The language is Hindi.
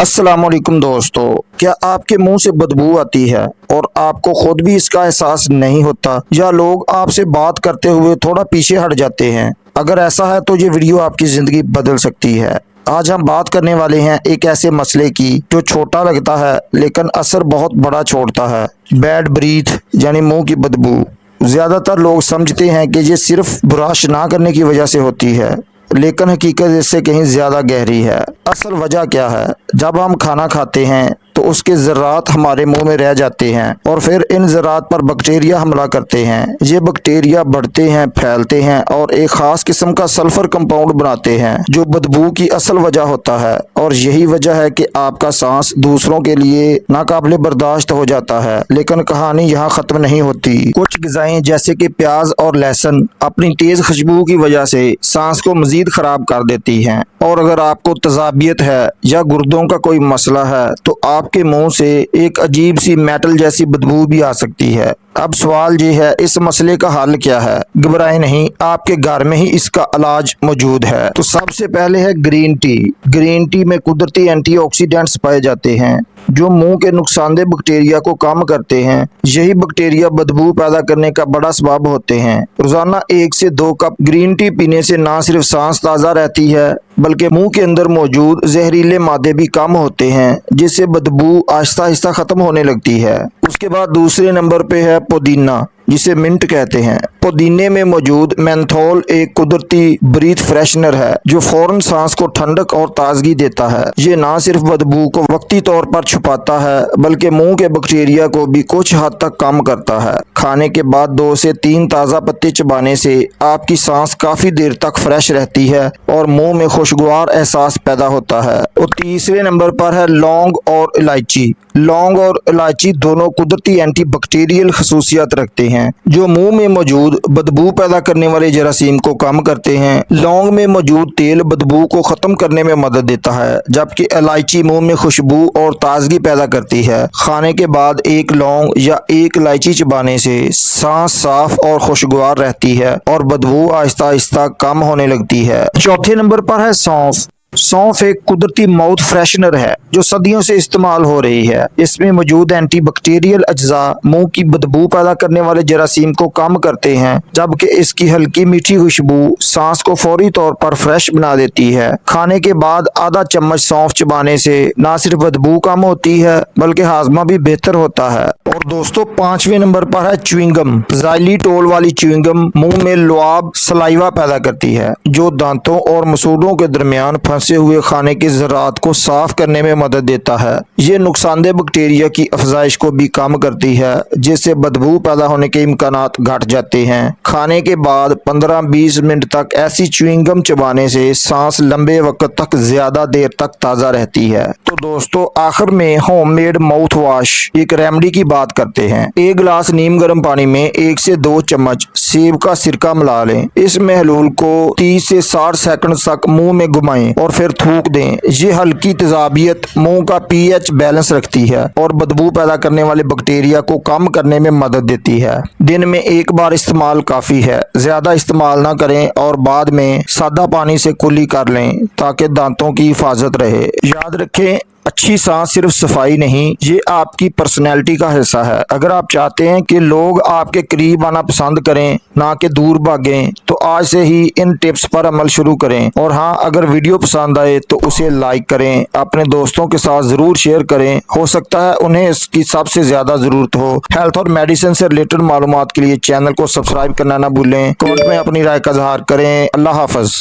अस्सलाम वालेकुम दोस्तों, क्या आपके मुंह से बदबू आती है और आपको खुद भी इसका एहसास नहीं होता, या लोग आपसे बात करते हुए थोड़ा पीछे हट जाते हैं? अगर ऐसा है तो ये वीडियो आपकी ज़िंदगी बदल सकती है। आज हम बात करने वाले हैं एक ऐसे मसले की जो छोटा लगता है लेकिन असर बहुत बड़ा छोड़ता है। बैड ब्रीथ यानी मुंह की बदबू। ज़्यादातर लोग समझते हैं कि ये सिर्फ ब्रश ना करने की वजह से होती है, लेकिन हकीकत इससे कहीं ज़्यादा गहरी है। असल वजह क्या है? जब हम खाना खाते हैं तो उसके ज़रात हमारे मुंह में रह जाते हैं और फिर इन ज़रात पर बैक्टीरिया हमला करते हैं। ये बैक्टीरिया बढ़ते हैं, फैलते हैं और एक ख़ास किस्म का सल्फ़र कंपाउंड बनाते हैं जो बदबू की असल वजह होता है। और यही वजह है कि आपका सांस दूसरों के लिए नाकाबिले बर्दाश्त हो जाता है। लेकिन कहानी यहाँ ख़त्म नहीं होती। कुछ ग़िज़ाएं जैसे कि प्याज और लहसुन अपनी तेज़ खुशबू की वजह से सांस को मज़ीद ख़राब कर देती हैं। और अगर आपको तज़ाबियत है या गुर्दों का कोई मसला है तो आपके मुंह से एक अजीब सी मेटल जैसी बदबू भी आ सकती है। अब सवाल ये है, इस मसले का हल क्या है? घबराएं नहीं, आपके घर में ही इसका इलाज मौजूद है। तो सबसे पहले है ग्रीन टी। ग्रीन टी में कुदरती एंटीऑक्सीडेंट्स पाए जाते हैं जो मुंह के नुकसानदेह बैक्टीरिया को कम करते हैं। यही बैक्टीरिया बदबू पैदा करने का बड़ा सबब होते हैं। रोजाना 1 से 2 कप ग्रीन टी पीने से न सिर्फ सांस ताज़ा रहती है बल्कि मुंह के अंदर मौजूद जहरीले मादे भी कम होते हैं, जिससे बदबू आहिस्ता आहिस्ता खत्म होने लगती है। उसके बाद दूसरे नंबर पे है पुदीना, जिसे मिंट कहते हैं। पुदीने में मौजूद मेंथोल एक कुदरती ब्रीथ फ्रेशनर है जो फौरन सांस को ठंडक और ताजगी देता है। ये ना सिर्फ बदबू को वक्ती तौर पर छुपाता है बल्कि मुंह के बैक्टीरिया को भी कुछ हद तक कम करता है। खाने के बाद 2 से 3 ताज़ा पत्ते चबाने से आपकी सांस काफ़ी देर तक फ्रेश रहती है और मुंह में खुशगवार एहसास पैदा होता है। और तीसरे नंबर पर है लौंग और इलायची। लौंग और इलायची दोनों कुदरती एंटीबैक्टीरियल खसूसियात रखते हैं जो मुंह में मौजूद बदबू पैदा करने वाले जरासीम को कम करते हैं। लौंग में मौजूद तेल बदबू को खत्म करने में मदद देता है, जबकि इलायची मुंह में खुशबू और ताजगी पैदा करती है। खाने के बाद 1 लौंग या 1 इलायची चबाने से सांस साफ और खुशगवार रहती है और बदबू आहिस्ता आहिस्ता कम होने लगती है। चौथे नंबर पर है सौंफ। सौंफ एक कुदरती माउथ फ्रेशनर है जो सदियों से इस्तेमाल हो रही है। इसमें मौजूद एंटीबैक्टीरियल अज्जा मुंह की बदबू पैदा करने वाले जरासीम को कम करते हैं, जबकि इसकी हल्की मीठी खुशबू सांस को फौरी तौर पर फ्रेश बना देती है। खाने के बाद आधा चम्मच सौंफ चबाने से न सिर्फ बदबू कम होती है बल्कि हाजमा भी बेहतर होता है। और दोस्तों 5वें नंबर पर है च्युइंगम। ज़ाइलिटोल वाली च्युइंगम मुंह में लुआब सलाइवा पैदा करती है जो दांतों और मसूड़ों के दरमियान फंसे हुए खाने के ज़रात को साफ करने में मदद देता है। ये नुकसानदेह बैक्टीरिया की अफजाइश को भी कम करती है, जिससे बदबू पैदा होने के इम्कानात घट जाते हैं। खाने के बाद 15-20 मिनट तक ऐसी च्युइंगम चबाने से सांस लंबे वक्त तक ज्यादा देर तक ताज़ा रहती है। तो दोस्तों आखिर में होममेड माउथ वॉश एक रेमेडी की बात करते हैं। 1 गिलास नीम गर्म पानी में 1 से 2 चम्मच सेब का सिरका मिला लें। इस महलूल को 30 से 60 सेकंड तक मुंह में घुमाएं और फिर थूक दें। ये हल्की तेजाबियत मुंह का pH बैलेंस रखती है और बदबू पैदा करने वाले बैक्टीरिया को कम करने में मदद देती है। दिन में 1 बार इस्तेमाल काफ़ी है, ज़्यादा इस्तेमाल ना करें और बाद में सादा पानी से कुल्ली कर लें ताकि दांतों की हिफाजत रहे। याद रखें, अच्छी सांस सिर्फ सफाई नहीं, ये आपकी पर्सनैलिटी का हिस्सा है। अगर आप चाहते हैं कि लोग आपके करीब आना पसंद करें, ना कि दूर भागें, तो आज से ही इन टिप्स पर अमल शुरू करें। और हाँ, अगर वीडियो पसंद आए तो उसे लाइक करें, अपने दोस्तों के साथ ज़रूर शेयर करें। हो सकता है उन्हें इसकी सबसे ज़्यादा ज़रूरत हो। हेल्थ और मेडिसिन से रिलेटेड मालूमात के लिए चैनल को सब्सक्राइब करना ना भूलें। कमेंट में अपनी राय का इजहार करें। अल्लाह हाफ़िज़।